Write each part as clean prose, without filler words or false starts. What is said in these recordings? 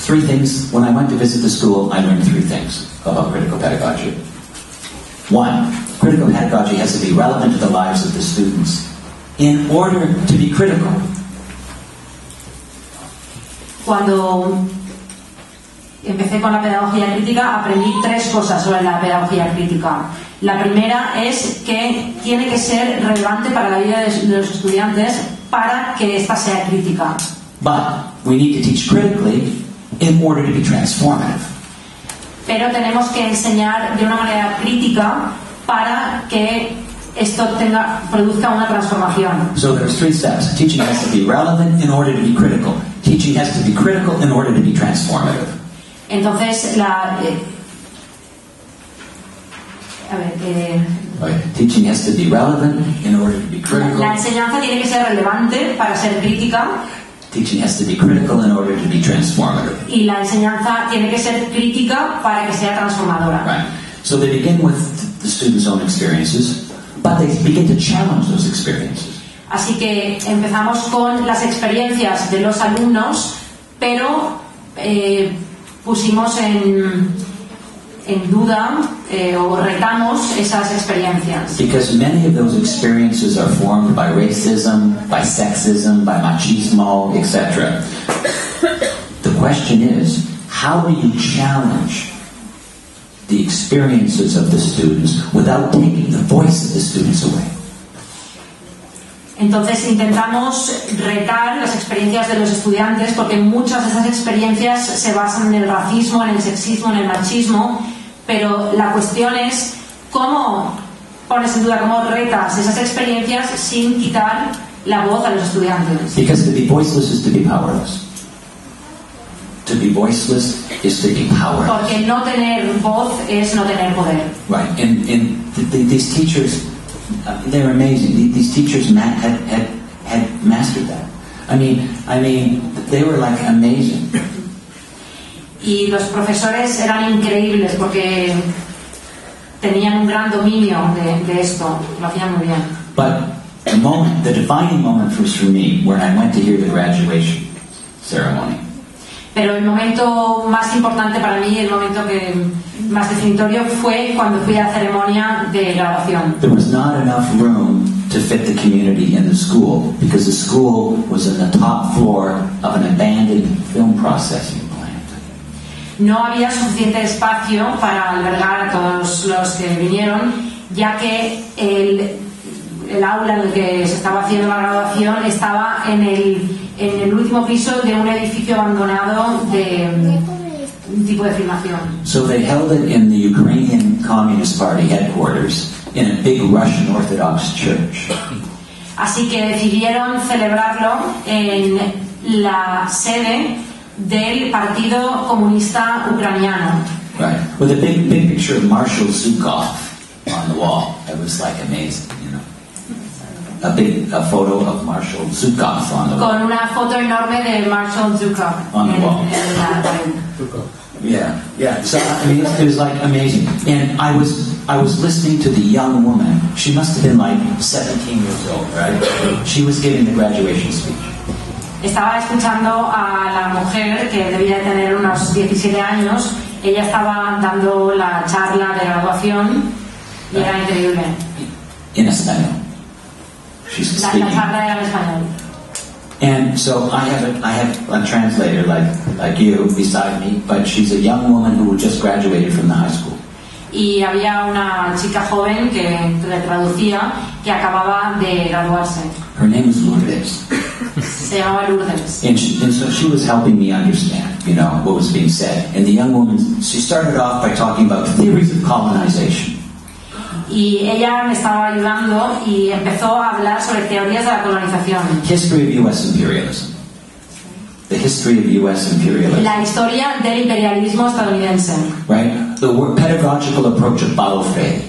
Three things. When I went to visit the school, I learned three things about critical pedagogy. One, critical pedagogy has to be relevant to the lives of the students in order to be critical. Cuando empecé con la pedagogía crítica, aprendí tres cosas sobre la pedagogía crítica. La primera es que tiene que ser relevante para la vida de los estudiantes para que ésta sea crítica. But we need to teach critically in order to be transformative. Pero tenemos que enseñar de una manera crítica para que esto produzca una transformación. So there's three steps. Teaching has to be relevant in order to be critical. Teaching has to be critical in order to be transformative. Entonces, Teaching has to be relevant in order to be critical. La enseñanza tiene que ser relevante para ser crítica. Teaching has to be critical in order to be transformative. Y la enseñanza tiene que ser crítica para que sea transformadora. Right. So they begin with the students' own experiences, but they begin to challenge those experiences. Así que empezamos con las experiencias de los alumnos, pero pusimos en duda o retamos esas experiencias. Because many of those experiences are formed by racism, by sexism, by machismo, etc. The question is, how do you challenge the experiences of the students without taking the voice of the students away? Entonces intentamos retar las experiencias de los estudiantes porque muchas de esas experiencias se basan en el racismo, en el sexismo, en el machismo, pero la cuestión es cómo pones en duda, cómo retas esas experiencias sin quitar la voz a los estudiantes. Because to be voiceless is to be powerless. To be voiceless is to be powerless. Porque no tener voz es no tener poder. Right, and these teachers, they're amazing. These teachers had mastered that. I mean, they were like amazing. Y los profesores eran increíbles porque tenían un gran dominio de esto, lo hacían muy bien. But the defining moment was for me when I went to hear the graduation ceremony. Pero el momento más importante para mí, el momento más definitorio fue cuando fui a la ceremonia de grabación. There was not enough room to fit the community in the school because the school was in the top floor of an abandoned film processing plant. No había suficiente espacio para albergar a todos los que vinieron, ya que el aula en el que se estaba haciendo la graduación estaba en el último piso de un edificio abandonado de un tipo de filmación. So they held it in the Ukrainian Communist Party headquarters in a big Russian Orthodox church. Así que decidieron celebrarlo en la sede del Partido Comunista Ucraniano. Right. With a big picture of Marshal Zhukov on the wall. It was like amazing, you know. A photo of Marshal Zhukov on the wall. Con una foto enorme de Marshal Zhukov on the wall. En la pared. Yeah. So I mean, it was like amazing. And I was listening to the young woman. She must have been like 17 years old, right? She was giving the graduation speech. Estaba escuchando a la mujer que debía tener unos 17 años. Ella estaba dando la charla de graduación y era increíble. En español. She's la charla era en español. And so I have a translator like you beside me, but she's a young woman who just graduated from the high school. Y había una chica joven que le traducía que acababa de graduarse. Her name is Lourdes. Se llamaba Lourdes. And so she was helping me understand, you know, what was being said. And the young woman, she started off by talking about theories of colonization. Y ella me estaba ayudando y empezó a hablar sobre teorías de la colonización. History of U.S. imperialism. The history of U.S. imperialism. La historia del imperialismo estadounidense. Right? The pedagogical approach of Paulo Freire.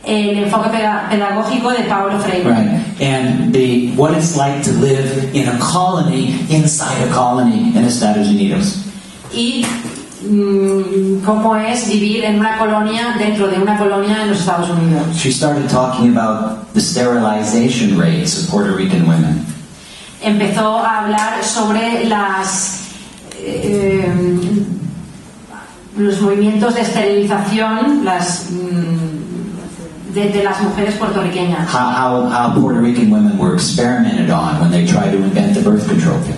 El enfoque pedagógico de Paulo Freire. Right. And what it's like to live in a colony inside a colony in Estados Unidos. Y cómo es vivir en una colonia dentro de una colonia en los Estados Unidos. She started talking about the sterilization rates of Puerto Rican women. Empezó a hablar sobre las los movimientos de esterilización de las mujeres puertorriqueñas. How Puerto Rican women were experimented on when they tried to invent the birth control pill.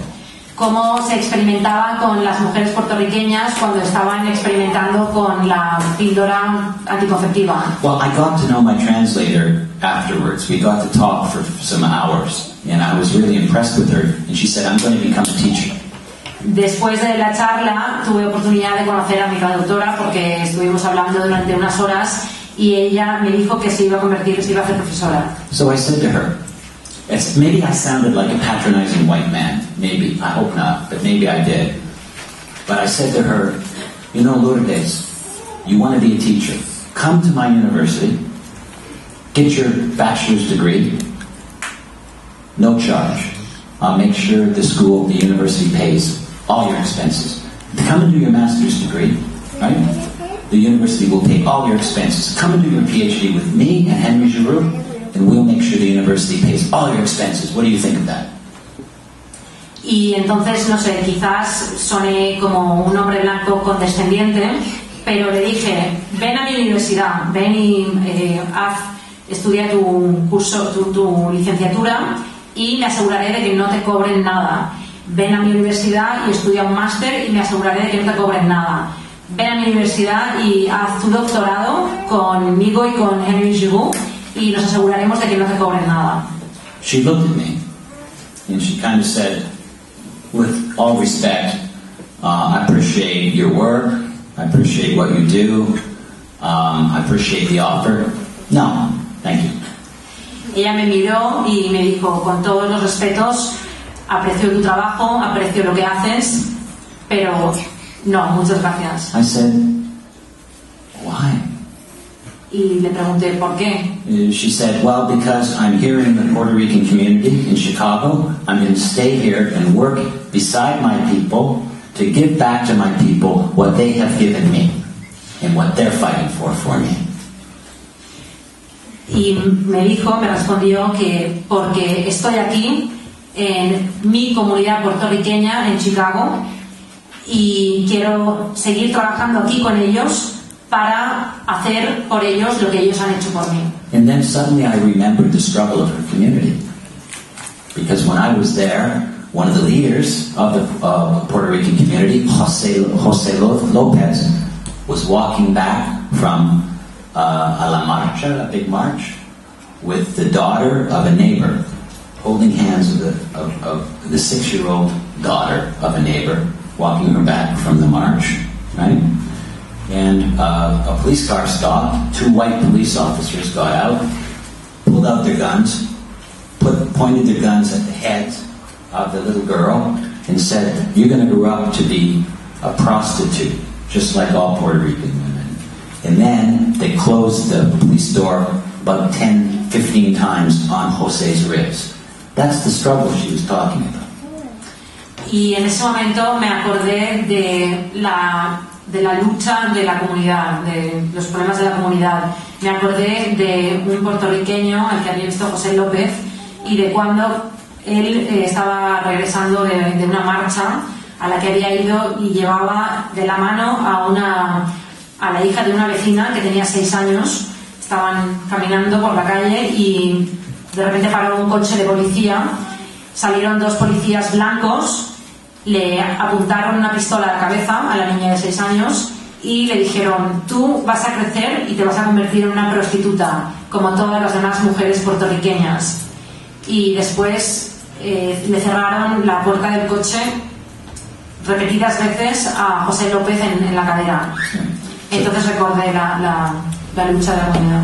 Cómo se experimentaba con las mujeres puertorriqueñas cuando estaban experimentando con la píldora anticonceptiva. Well, I got to know my translator afterwards. We got to talk for some hours, and I was really impressed with her. And she said, "I'm going to become a teacher." Después de la charla tuve oportunidad de conocer a mi traductora porque estuvimos hablando durante unas horas y ella me dijo que se iba a convertir, se iba a hacer profesora. So I said to her, maybe I sounded like a patronizing white man. Maybe. I hope not, but maybe I did. But I said to her, you know, Lourdes, you want to be a teacher. Come to my university, get your bachelor's degree, no charge. I'll make sure the school, the university pays all your expenses. Come and do your master's degree, right? The university will pay all your expenses. Come and do your PhD with me and Henry Giroux, and we'll make sure the university pays all your expenses. What do you think of that? Y entonces, no sé, quizás soné como un hombre blanco condescendiente, pero le dije, ven a mi universidad, ven y estudia tu curso, tu licenciatura, y me aseguraré de que no te cobren nada. Ven a mi universidad y estudia un máster y me aseguraré de que no te cobren nada. Ven a mi universidad y haz tu doctorado conmigo y con Henry Giroux y nos aseguraremos de que no te cobren nada. She looked at me and she kind of said, with all respect, I appreciate your work, I appreciate what you do, I appreciate the offer. No, thank you. Ella me miró y me dijo, con todos los respetos, aprecio tu trabajo, aprecio lo que haces, pero no, muchas gracias. I said, why? Y le pregunté, ¿por qué? She said, well, because I'm here in the Puerto Rican community in Chicago. I'm going to stay here and work beside my people to give back to my people what they have given me and what they're fighting for me. Y me respondió que porque estoy aquí en mi comunidad puertorriqueña en Chicago y quiero seguir trabajando aquí con ellos para hacer por ellos lo que ellos han hecho por mí. And then suddenly I remembered the struggle of her community. Because when I was there, one of the leaders of the Puerto Rican community, Jose Lopez, was walking back from a la marcha, a big march, with the daughter of a neighbor, holding hands of the 6-year-old daughter of a neighbor, walking her back from the march, right? And a police car stopped. 2 white police officers got out, pulled out their guns, pointed their guns at the head of the little girl, and said, "You're going to grow up to be a prostitute, just like all Puerto Rican women." And then they closed the police door about 10, 15 times on Jose's ribs. That's the struggle she was talking about. Y en ese momento me acordé de la lucha de la comunidad, de los problemas de la comunidad. Me acordé de un puertorriqueño al que había visto José López y de cuando él estaba regresando de una marcha a la que había ido y llevaba de la mano a la hija de una vecina que tenía 6 años. Estaban caminando por la calle y de repente paró un coche de policía. Salieron 2 policías blancos, le apuntaron una pistola a la cabeza a la niña de 6 años y le dijeron: tú vas a crecer y te vas a convertir en una prostituta como todas las demás mujeres puertorriqueñas. Y después le cerraron la puerta del coche repetidas veces a José López en la cadera. Entonces recordé la lucha de la comunidad.